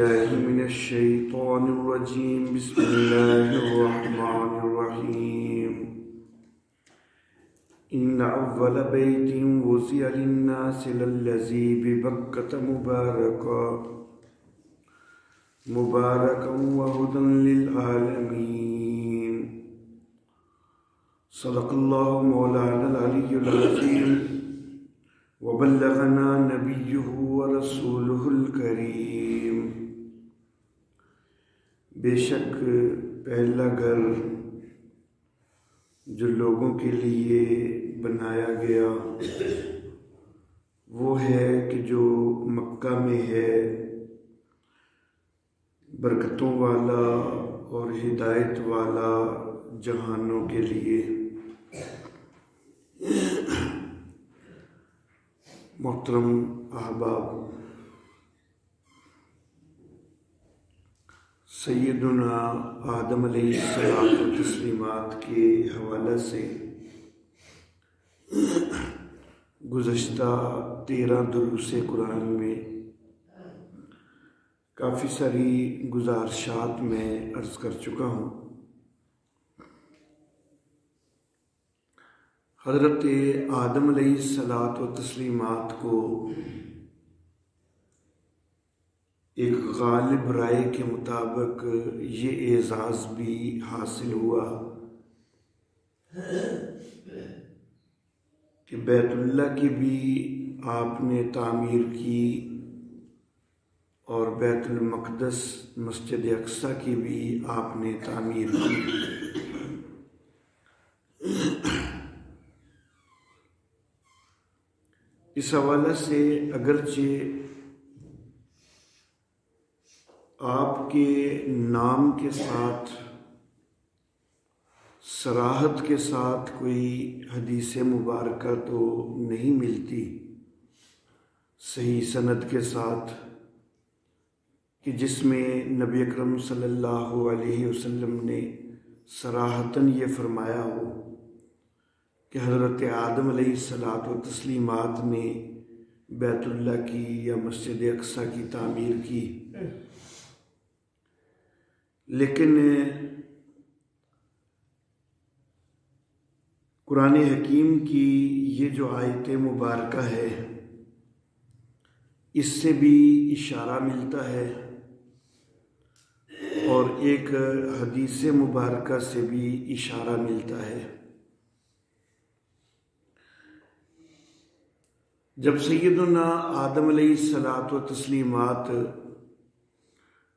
بالله من الشيطان الرجيم. بسم الله الرحمن الرحيم. إن أول بيت وضع للناس للذي ببكة مباركا وهدى للعالمين. صدق الله مولانا العلي العظيم وبلغنا نبيه ورسوله الكريم. بے شک پہلا گھر جو لوگوں کے لیے بنایا گیا وہ ہے کہ جو مکہ میں ہے، برکتوں والا اور ہدایت والا جہانوں کے لیے۔ محترم احباب، سیدنا آدم علیہ السلام و تسلیمات کے حوالے سے گزشتہ 13 دروس قرآن میں کافی ساری گزارشات میں عرض کر چکا ہوں۔ حضرت آدم علیہ الصلاۃ و تسلیمات کو ایک غالب رائے کے مطابق یہ اعزاز بھی حاصل ہوا کہ بیت اللہ کی بھی آپ نے تعمیر کی اور بیت المقدس مسجد اقصی کی بھی آپ نے تعمیر کی۔ اس حوالے سے اگرچہ آپ کے نام کے ساتھ صراحت کے ساتھ کوئی حدیث مبارکہ تو نہیں ملتی صحیح سند کے ساتھ کہ جس میں نبی اکرم صلی اللہ علیہ وسلم نے صراحتاً یہ فرمایا ہو کہ حضرت آدم علیہ الصلاۃ و تسلیمات نے بیت اللہ کی یا مسجد اقصی کی تعمیر کی، لیکن قرآن حکیم کی یہ جو آیت مبارکہ ہے اس سے بھی اشارہ ملتا ہے اور ایک حدیث مبارکہ سے بھی اشارہ ملتا ہے۔ جب سیدنا آدم علیہ الصلاۃ و تسلیمات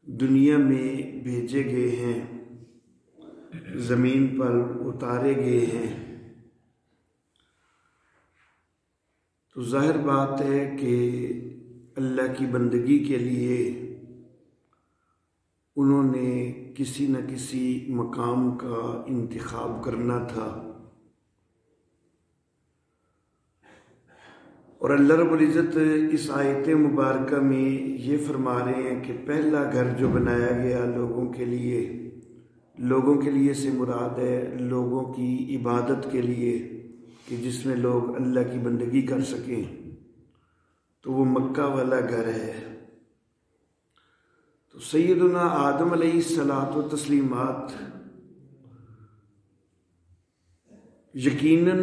دنیا میں بھیجے گئے ہیں، زمین پر اتارے گئے ہیں، تو ظاہر بات ہے کہ اللہ کی بندگی کے لیے انہوں نے کسی نہ کسی مقام کا انتخاب کرنا تھا، اور اللہ رب العزت اس آیت مبارکہ میں یہ فرما رہے ہیں کہ پہلا گھر جو بنایا گیا لوگوں کے لیے سے مراد ہے لوگوں کی عبادت کے لیے کہ جس میں لوگ اللہ کی بندگی کر سکیں، تو وہ مکہ والا گھر ہے۔ تو سیدنا آدم علیہ الصلاۃ و تسلیمات یقیناً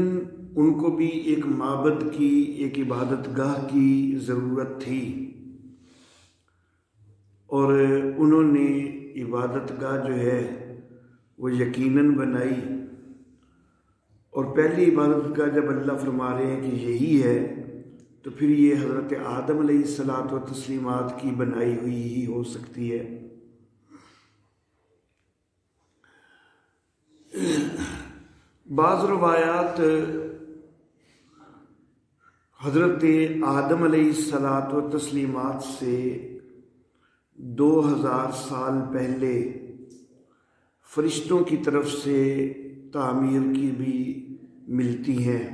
ان کو بھی ایک معبد کی، ایک عبادت گاہ کی ضرورت تھی، اور انہوں نے عبادت گاہ جو ہے وہ یقیناً بنائی، اور پہلی عبادت گاہ جب اللہ فرما رہے ہیں کہ یہی ہے تو پھر یہ حضرت آدم علیہ الصلاۃ و تسلیمات کی بنائی ہوئی ہی ہو سکتی ہے۔ بعض روایات حضرت آدم علیہ الصلاۃ و تسلیمات سے 2000 سال پہلے فرشتوں کی طرف سے تعمیر کی بھی ملتی ہیں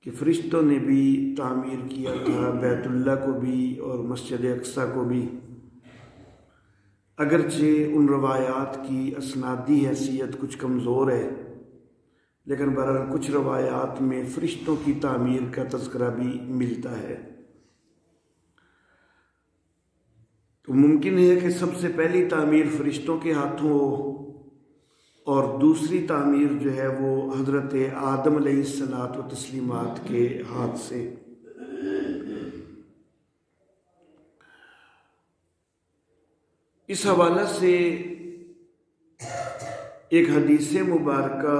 کہ فرشتوں نے بھی تعمیر کیا تھا بیت اللہ کو بھی اور مسجد اقصی کو بھی، اگرچہ ان روایات کی اسنادی حیثیت کچھ کمزور ہے، لیکن بہرحال کچھ روایات میں فرشتوں کی تعمیر کا تذکرہ بھی ملتا ہے۔ تو ممکن ہے کہ سب سے پہلی تعمیر فرشتوں کے ہاتھوں ہو اور دوسری تعمیر جو ہے وہ حضرت آدم علیہ الصلاۃ و تسلیمات کے ہاتھ سے۔ اس حوالے سے ایک حدیث مبارکہ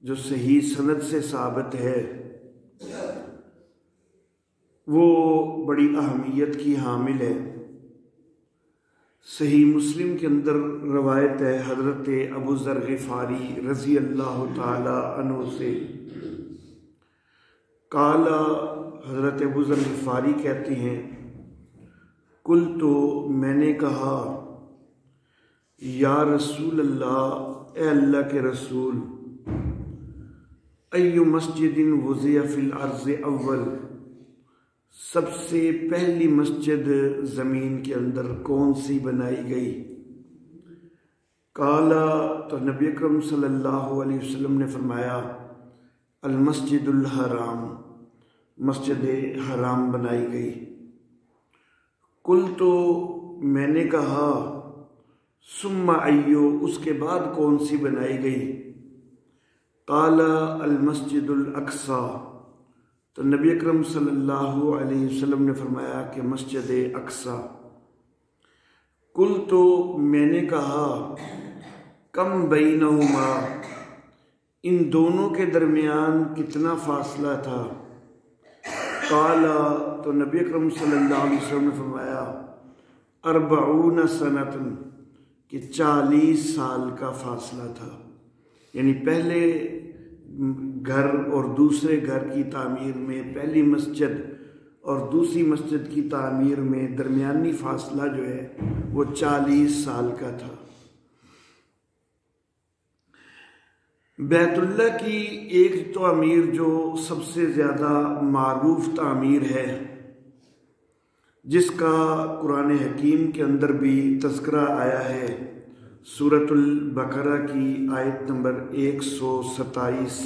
جو صحیح سند سے ثابت ہے وہ بڑی اہمیت کی حامل ہے۔ صحیح مسلم کے اندر روایت ہے حضرت ابو ذر غفاری رضی اللہ تعالی عنہ سے، قال، حضرت ابو ذر غفاری کہتے ہیں، قلت، میں نے کہا، یا رسول اللہ، اے اللہ کے رسول، ای مسجد وضع فی الارض اول، سب سے پہلی مسجد زمین کے اندر کون سی بنائی گئی؟ قال، تو نبی اکرم صلی اللہ علیہ وسلم نے فرمایا، المسجد الحرام، مسجد حرام بنائی گئی۔ قلت، میں نے کہا، ثم ایو، اس کے بعد کون سی بنائی گئی؟ قال المسجد الاقصی، تو نبی اکرم صلی اللہ علیہ وسلم نے فرمایا کہ مسجد اقصی۔ قلت، میں نے کہا، کم بینہما، ان دونوں کے درمیان کتنا فاصلہ تھا؟ قال، تو نبی اکرم صلی اللہ علیہ وسلم نے فرمایا، 40 سنۃ، کہ 40 سال کا فاصلہ تھا۔ یعنی پہلے گھر اور دوسرے گھر کی تعمیر میں، پہلی مسجد اور دوسری مسجد کی تعمیر میں درمیانی فاصلہ جو ہے وہ 40 سال کا تھا۔ بیت اللہ کی ایک تعمیر جو سب سے زیادہ معروف تعمیر ہے، جس کا قرآن حکیم کے اندر بھی تذکرہ آیا ہے، سورۃ البقرہ کی آیت نمبر 127،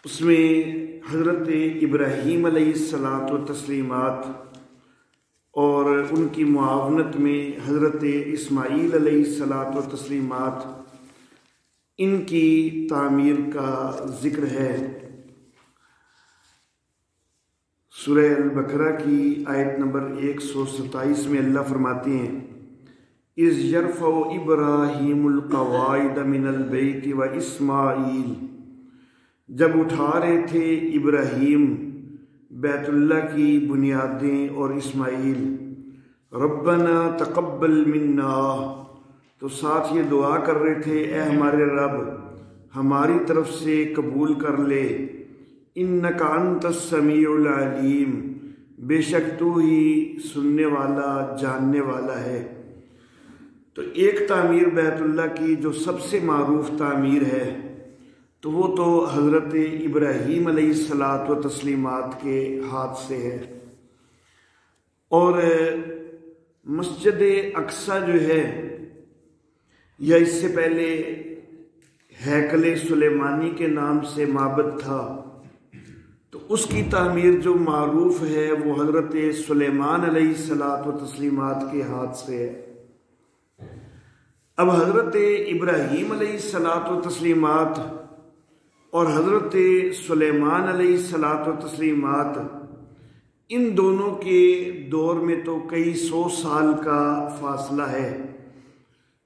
اس میں حضرت ابراہیم علیہ الصلاۃ و تسلیمات اور ان کی معاونت میں حضرت اسماعیل علیہ الصلاۃ و تسلیمات، ان کی تعمیر کا ذکر ہے۔ سورہ البقرہ کی آیت نمبر 127 میں اللہ فرماتے ہیں، اذ یرفع ابراہیم القواعد من البیت و اسماعیل، جب اٹھا رہے تھے ابراہیم بیت اللہ کی بنیادیں اور اسماعیل، ربنا تقبل منا، تو ساتھ یہ دعا کر رہے تھے، اے ہمارے رب، ہماری طرف سے قبول کر لے، انک انت السمیع العلیم، بے شک تو ہی سننے والا جاننے والا ہے۔ تو ایک تعمیر بیت اللہ کی جو سب سے معروف تعمیر ہے تو وہ تو حضرت ابراہیم علیہ الصلاۃ و تسلیمات کے ہاتھ سے ہے، اور مسجد اقصی جو ہے، یا اس سے پہلے ہیکل سلیمانی کے نام سے معبد تھا، تو اس کی تعمیر جو معروف ہے وہ حضرت سلیمان علیہ الصلاۃ و تسلیمات کے ہاتھ سے ہے۔ اب حضرت ابراہیم علیہ الصلاۃ و تسلیمات اور حضرت سلیمان علیہ الصلاۃ و تسلیمات، ان دونوں کے دور میں تو کئی 100 سال کا فاصلہ ہے،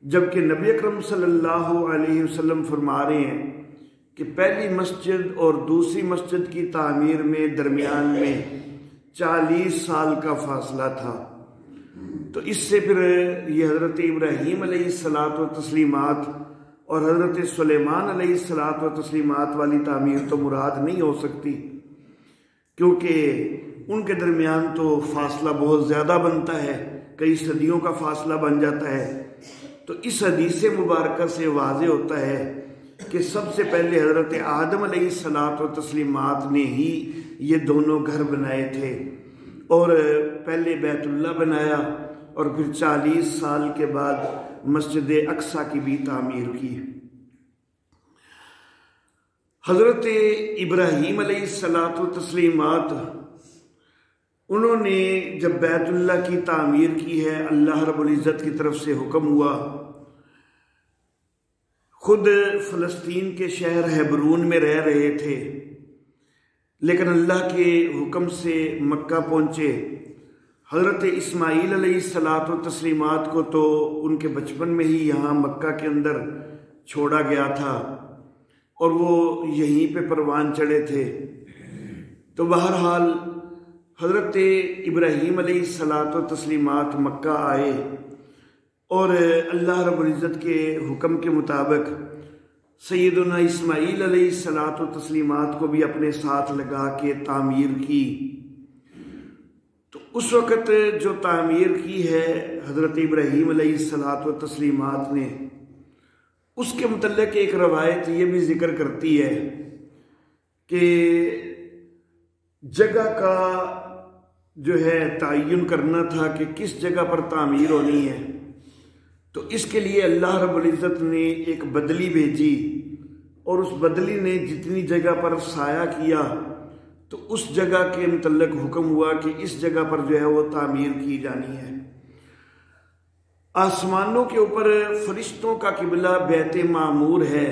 جبکہ نبی اکرم صلی اللہ علیہ وسلم فرما رہے ہیں کہ پہلی مسجد اور دوسری مسجد کی تعمیر میں درمیان میں 40 سال کا فاصلہ تھا۔ تو اس سے پھر یہ حضرت ابراہیم علیہ الصلاۃ و تسلیمات اور حضرت سلیمان علیہ الصلاۃ و تسلیمات والی تعمیر تو مراد نہیں ہو سکتی، کیونکہ ان کے درمیان تو فاصلہ بہت زیادہ بنتا ہے، کئی صدیوں کا فاصلہ بن جاتا ہے۔ تو اس حدیث مبارکہ سے واضح ہوتا ہے کہ سب سے پہلے حضرت آدم علیہ الصلاۃ و تسلیمات نے ہی یہ دونوں گھر بنائے تھے، اور پہلے بیت اللہ بنایا اور پھر 40 سال کے بعد مسجد اقصی کی بھی تعمیر کی۔ حضرت ابراہیم علیہ الصلاۃ و تسلیمات انہوں نے جب بیت اللہ کی تعمیر کی ہے، اللہ رب العزت کی طرف سے حکم ہوا، خود فلسطین کے شہر ہیبرون میں رہ رہے تھے، لیکن اللہ کے حکم سے مکہ پہنچے۔ حضرت اسماعیل علیہ الصلاۃ والتسلیمات کو تو ان کے بچپن میں ہی یہاں مکہ کے اندر چھوڑا گیا تھا اور وہ یہیں پہ پروان چڑھے تھے۔ تو بہرحال حضرت ابراہیم علیہ الصلاۃ والتسلیمات مکہ آئے اور اللہ رب العزت کے حکم کے مطابق سیدنا اسماعیل علیہ الصلاۃ والتسلیمات کو بھی اپنے ساتھ لگا کے تعمیر کی۔ تو اس وقت جو تعمیر کی ہے حضرت ابراہیم علیہ الصلاۃ والتسلیمات نے، اس کے متعلق ایک روایت یہ بھی ذکر کرتی ہے کہ جگہ کا جو ہے تعین کرنا تھا کہ کس جگہ پر تعمیر ہونی ہے، تو اس کے لیے اللہ رب العزت نے ایک بدلی بھیجی اور اس بدلی نے جتنی جگہ پر سایہ کیا تو اس جگہ کے متعلق حکم ہوا کہ اس جگہ پر جو ہے وہ تعمیر کی جانی ہے۔ آسمانوں کے اوپر فرشتوں کا قبلہ بیت معمور ہے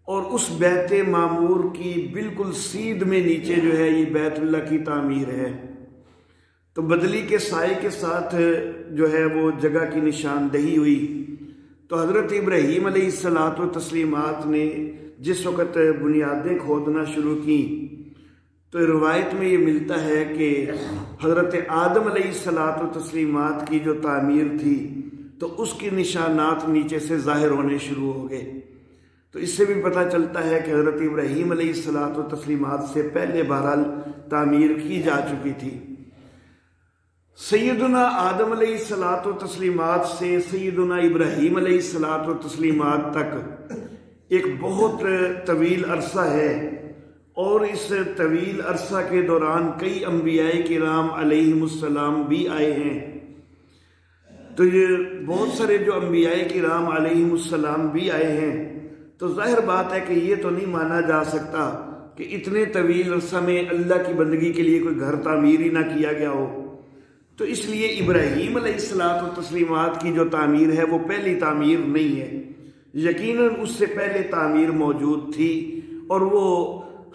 اور اس بیت معمور کی بالکل سیدھ میں نیچے جو ہے یہ بیت اللہ کی تعمیر ہے۔ تو بدلی کے سائے کے ساتھ جو ہے وہ جگہ کی نشاندہی ہوئی۔ تو حضرت ابراہیم علیہ الصلاۃ والتسلیمات نے جس وقت بنیادیں کھودنا شروع کی تو روایت میں یہ ملتا ہے کہ حضرت آدم علیہ الصلاۃ والتسلیمات کی جو تعمیر تھی تو اس کی نشانات نیچے سے ظاہر ہونے شروع ہو گئے۔ تو اس سے بھی پتہ چلتا ہے کہ حضرت ابراہیم علیہ الصلاۃ والتسلیمات سے پہلے بہرحال تعمیر کی جا چکی تھی۔ سیدنا آدم علیہ الصلاۃ والتسلیمات سے سیدنا ابراہیم علیہ الصلاۃ والتسلیمات تک ایک بہت طویل عرصہ ہے، اور اس طویل عرصہ کے دوران کئی انبیاء کرام علیہم السلام بھی آئے ہیں۔ تو یہ بہت سارے جو انبیاء کرام علیہم السلام بھی آئے ہیں، تو ظاہر بات ہے کہ یہ تو نہیں مانا جا سکتا کہ اتنے طویل عرصہ میں اللہ کی بندگی کے لیے کوئی گھر تعمیر ہی نہ کیا گیا ہو۔ تو اس لیے ابراہیم علیہ الصلاۃ والتسلیمات کی جو تعمیر ہے وہ پہلی تعمیر نہیں ہے، یقیناً اس سے پہلے تعمیر موجود تھی اور وہ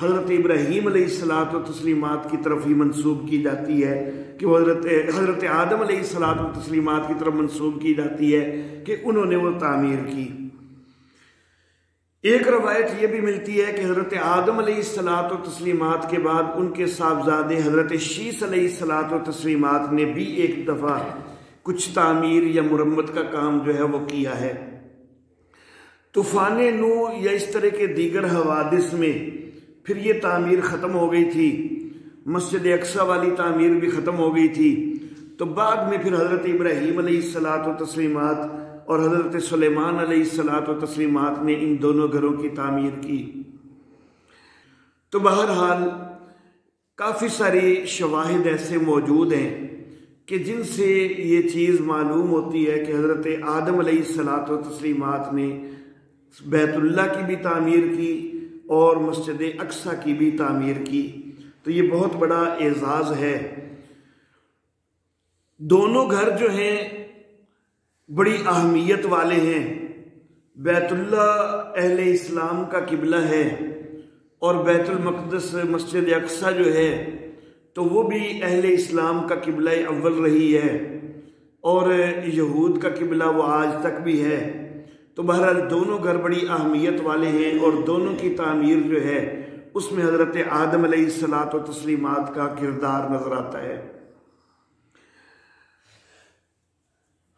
حضرت ابراہیم علیہ الصلاۃ والتسلیمات کی طرف ہی منسوب کی جاتی ہے کہ وہ حضرت آدم علیہ الصلاۃ والتسلیمات کی طرف منسوب کی جاتی ہے کہ انہوں نے وہ تعمیر کی۔ ایک روایت یہ بھی ملتی ہے کہ حضرت آدم علیہ الصلاۃ والتسلیمات کے بعد ان کے صاحبزادے حضرت شیث علیہ الصلاۃ والتسلیمات نے بھی ایک دفعہ کچھ تعمیر یا مرمت کا کام جو ہے وہ کیا ہے۔ طوفان نوح یا اس طرح کے دیگر حوادث میں پھر یہ تعمیر ختم ہو گئی تھی، مسجد اقصی والی تعمیر بھی ختم ہو گئی تھی۔ تو بعد میں پھر حضرت ابراہیم علیہ الصلاۃ والتسلیمات اور حضرت سلیمان علیہ الصلاۃ والتسلیمات نے ان دونوں گھروں کی تعمیر کی۔ تو بہرحال کافی ساری شواہد ایسے موجود ہیں کہ جن سے یہ چیز معلوم ہوتی ہے کہ حضرت آدم علیہ الصلاۃ والتسلیمات نے بیت اللہ کی بھی تعمیر کی اور مسجد اقصی کی بھی تعمیر کی۔ تو یہ بہت بڑا اعزاز ہے۔ دونوں گھر جو ہیں بڑی اہمیت والے ہیں۔ بیت اللہ اہل اسلام کا قبلہ ہے اور بیت المقدس مسجد اقصی جو ہے تو وہ بھی اہل اسلام کا قبلہ اول رہی ہے اور یہود کا قبلہ وہ آج تک بھی ہے۔ تو بہرحال دونوں گھر بڑی اہمیت والے ہیں اور دونوں کی تعمیر جو ہے اس میں حضرت آدم علیہ الصلاۃ والتسلیمات کا کردار نظر آتا ہے۔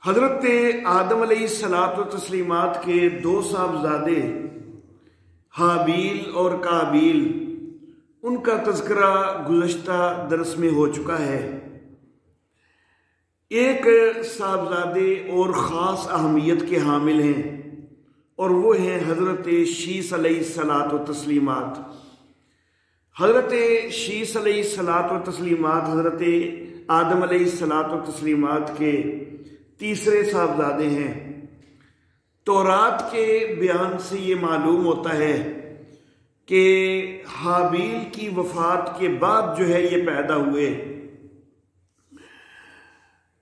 حضرت آدم علیہ الصلاۃ والتسلیمات کے دو صاحبزادے حابیل اور قابیل، ان کا تذکرہ گزشتہ درس میں ہو چکا ہے۔ ایک صاحبزادے اور خاص اہمیت کے حامل ہیں اور وہ ہیں حضرت شیث علیہ الصلاۃ والتسلیمات۔ حضرت شیث علیہ الصلاۃ والتسلیمات حضرت آدم علیہ الصلاۃ والتسلیمات کے تیسرے صاحبزادے ہیں۔ تورات کے بیان سے یہ معلوم ہوتا ہے کہ حابیل کی وفات کے بعد جو ہے یہ پیدا ہوئے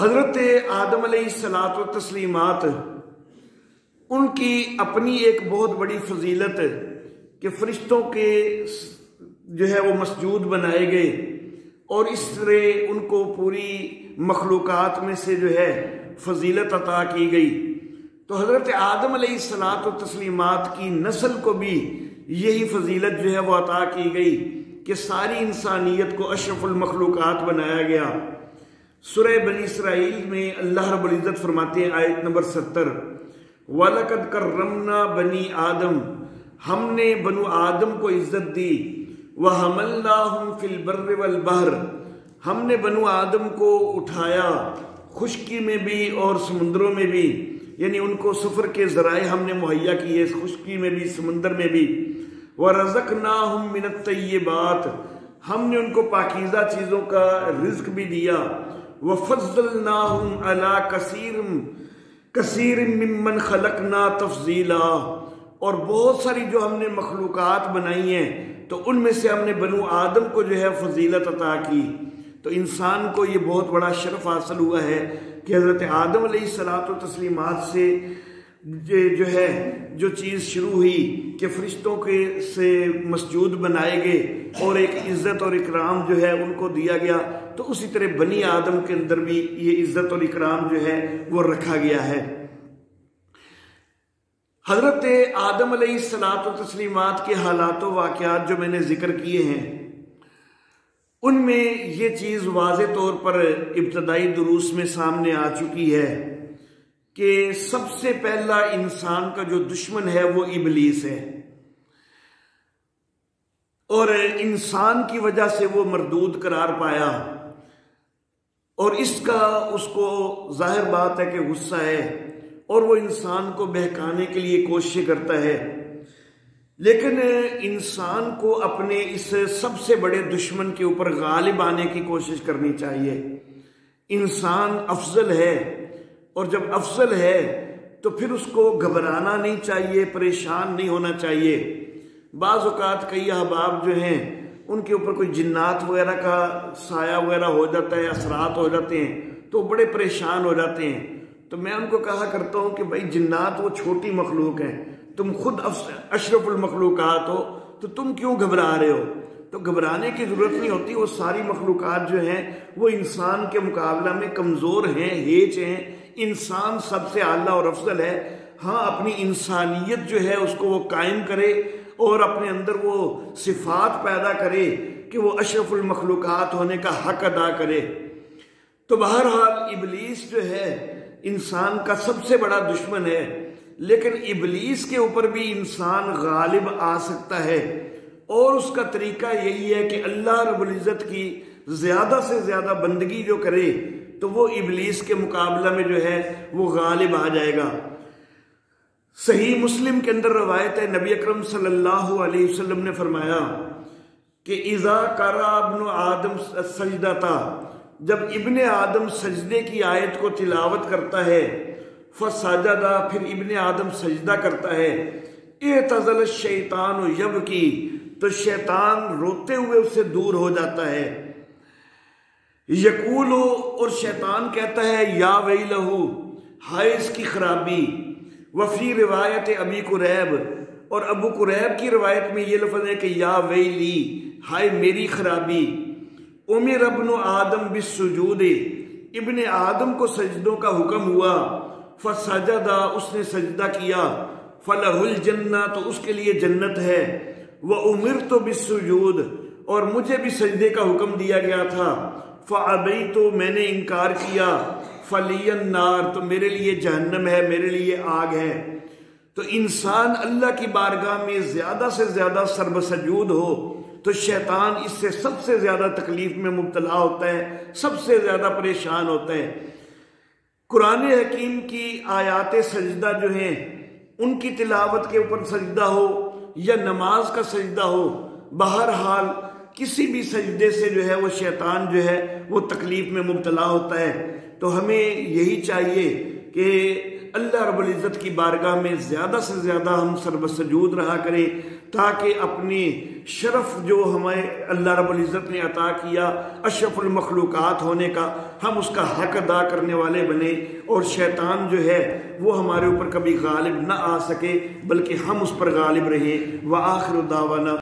حضرت آدم علیہ الصلاۃ والتسلیمات ان کی اپنی ایک بہت بڑی فضیلت کہ فرشتوں کے جو ہے وہ مسجود بنائے گئے اور اس طرح ان کو پوری مخلوقات میں سے جو ہے فضیلت عطا کی گئی. تو حضرت آدم علیہ الصلاۃ والتسلیمات کی نسل کو بھی یہی فضیلت جو ہے وہ عطا کی گئی کہ ساری انسانیت کو اشرف المخلوقات بنایا گیا. سورہ بنی اسرائیل میں اللہ رب العزت فرماتے ہیں آیت نمبر 70 وَلَقَدْ كَرَّمْنَا بَنِي آدم، ہم نے بنو آدم کو عزت دی. وَحَمَلْنَاهُمْ فِي الْبَرِّ وَالْبَحْرِ، ہم نے بنو آدم کو اٹھایا خشکی میں بھی اور سمندروں میں بھی، یعنی ان کو سفر کے ذرائع ہم نے مہیا کیے خشکی میں بھی سمندر میں بھی. وَرَزَقْنَاهُمْ مِنَ الطَّيِّبَاتِ، ہم نے ان کو پاکیزہ چیزوں کا رزق بھی دیا. وَفَضَّلْنَاهُمْ عَلَىٰ کثیر ممن خلقنا تفضیلا، اور بہت ساری جو ہم نے مخلوقات بنائی ہیں تو ان میں سے ہم نے بنو آدم کو جو ہے فضیلت عطا کی. تو انسان کو یہ بہت بڑا شرف حاصل ہوا ہے کہ حضرت آدم علیہ الصلاۃ والتسلیمات سے جو ہے جو چیز شروع ہوئی کہ فرشتوں کے سے مسجود بنائے گئے اور ایک عزت اور اکرام جو ہے ان کو دیا گیا، تو اسی طرح بنی آدم کے اندر بھی یہ عزت اور اکرام جو ہے وہ رکھا گیا ہے. حضرت آدم علیہ الصلاۃ والتسلیمات کے حالات و واقعات جو میں نے ذکر کیے ہیں ان میں یہ چیز واضح طور پر ابتدائی دروس میں سامنے آ چکی ہے کہ سب سے پہلا انسان کا جو دشمن ہے وہ ابلیس ہے، اور انسان کی وجہ سے وہ مردود قرار پایا، اور اس کو ظاہر بات ہے کہ غصہ ہے اور وہ انسان کو بہکانے کے لیے کوشش کرتا ہے. لیکن انسان کو اپنے اس سب سے بڑے دشمن کے اوپر غالب آنے کی کوشش کرنی چاہیے. انسان افضل ہے، اور جب افضل ہے تو پھر اس کو گھبرانا نہیں چاہیے، پریشان نہیں ہونا چاہیے. بعض اوقات کئی احباب جو ہیں ان کے اوپر کوئی جنات وغیرہ کا سایہ وغیرہ ہو جاتا ہے، اثرات ہو جاتے ہیں تو بڑے پریشان ہو جاتے ہیں. تو میں ان کو کہا کرتا ہوں کہ بھائی جنات وہ چھوٹی مخلوق ہیں، تم خود اشرف المخلوقات ہو تو تم کیوں گھبرا رہے ہو؟ تو گھبرانے کی ضرورت نہیں ہوتی. وہ ساری مخلوقات جو ہیں وہ انسان کے مقابلہ میں کمزور ہیں، ہیچ ہیں. انسان سب سے اعلیٰ اور افضل ہے. ہاں اپنی انسانیت جو ہے اس کو وہ قائم کرے اور اپنے اندر وہ صفات پیدا کرے کہ وہ اشرف المخلوقات ہونے کا حق ادا کرے. تو بہرحال ابلیس جو ہے انسان کا سب سے بڑا دشمن ہے، لیکن ابلیس کے اوپر بھی انسان غالب آ سکتا ہے، اور اس کا طریقہ یہی ہے کہ اللہ رب العزت کی زیادہ سے زیادہ بندگی جو کرے تو وہ ابلیس کے مقابلہ میں جو ہے وہ غالب آ جائے گا. صحیح مسلم کے اندر روایت ہے، نبی اکرم صلی اللہ علیہ وسلم نے فرمایا کہ اذا قرأ ابن آدم السجدۃ، جب ابن آدم سجدے کی آیت کو تلاوت کرتا ہے، فسجد، پھر ابن آدم سجدہ کرتا ہے، اعتزل الشیطان یبکی، تو شیطان روتے ہوئے اس سے دور ہو جاتا ہے. یقول، اور شیطان کہتا ہے یا ویلہ، ہائے اس کی خرابی. وفی روایت ابی قریب، اور ابو قریب کی روایت میں یہ لفظ ہے کہ یا ویلی، ہائے میری خرابی. امر ابن آدم بالسجود، ابن آدم کو سجدوں کا حکم ہوا. فسجد، اس نے سجدہ کیا. فلہ الجنہ، تو اس کے لیے جنت ہے. وامرت بالسجود، اور مجھے بھی سجدے کا حکم دیا گیا تھا. فابیت، میں نے انکار کیا. فلی النار، تو میرے لیے جہنم ہے، میرے لیے آگ ہے. تو انسان اللہ کی بارگاہ میں زیادہ سے زیادہ سربسجود ہو تو شیطان اس سے سب سے زیادہ تکلیف میں مبتلا ہوتا ہے، سب سے زیادہ پریشان ہوتا ہے. قرآن حکیم کی آیات سجدہ جو ہیں ان کی تلاوت کے اوپر سجدہ ہو یا نماز کا سجدہ ہو، بہرحال کسی بھی سجدے سے جو ہے وہ شیطان جو ہے وہ تکلیف میں مبتلا ہوتا ہے. تو ہمیں یہی چاہیے کہ اللہ رب العزت کی بارگاہ میں زیادہ سے زیادہ ہم سربسجود رہا کریں، تاکہ اپنی شرف جو ہمیں اللہ رب العزت نے عطا کیا اشرف المخلوقات ہونے کا، ہم اس کا حق ادا کرنے والے بنے، اور شیطان جو ہے وہ ہمارے اوپر کبھی غالب نہ آ سکے، بلکہ ہم اس پر غالب رہیں۔ وآخر دعوانا